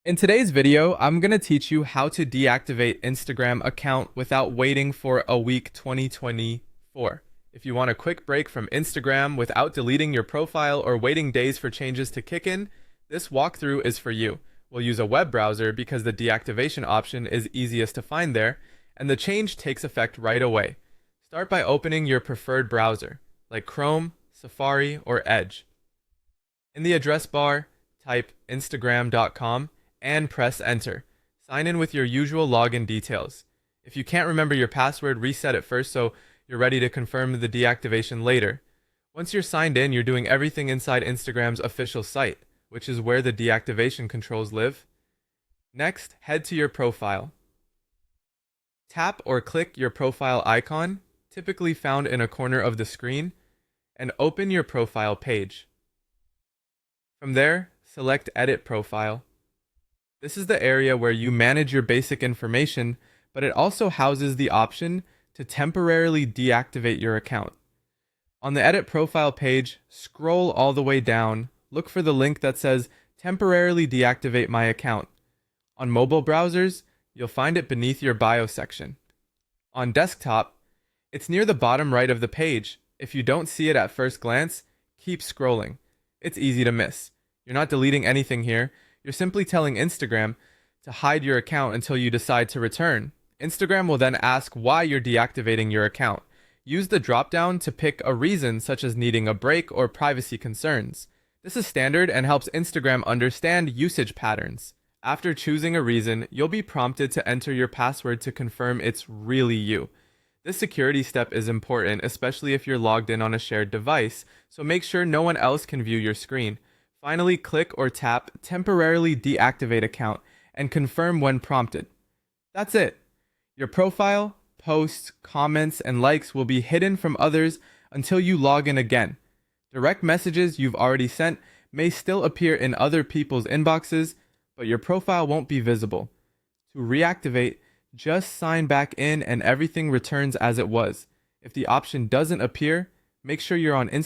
In today's video, I'm going to teach you how to deactivate Instagram account without waiting for a week 2024. If you want a quick break from Instagram without deleting your profile or waiting days for changes to kick in, this walkthrough is for you. We'll use a web browser because the deactivation option is easiest to find there, and the change takes effect right away. Start by opening your preferred browser, like Chrome, Safari, or Edge. In the address bar, type instagram.com and press enter. Sign in with your usual login details. If you can't remember your password, reset it first so you're ready to confirm the deactivation later. Once you're signed in, you're doing everything inside Instagram's official site, which is where the deactivation controls live. Next, head to your profile. Tap or click your profile icon, typically found in a corner of the screen, and open your profile page. From there, select Edit Profile. This is the area where you manage your basic information, but it also houses the option to temporarily deactivate your account. On the Edit Profile page, scroll all the way down, look for the link that says Temporarily Deactivate My Account. On mobile browsers, you'll find it beneath your bio section. On desktop, it's near the bottom right of the page. If you don't see it at first glance, keep scrolling. It's easy to miss. You're not deleting anything here. You're simply telling Instagram to hide your account until you decide to return. Instagram will then ask why you're deactivating your account. Use the drop-down to pick a reason such as needing a break or privacy concerns. This is standard and helps Instagram understand usage patterns. After choosing a reason, you'll be prompted to enter your password to confirm it's really you. This security step is important, especially if you're logged in on a shared device, so make sure no one else can view your screen. Finally, click or tap Temporarily Deactivate Account and confirm when prompted. That's it. Your profile, posts, comments, and likes will be hidden from others until you log in again. Direct messages you've already sent may still appear in other people's inboxes, but your profile won't be visible. To reactivate, just sign back in and everything returns as it was. If the option doesn't appear, make sure you're on Instagram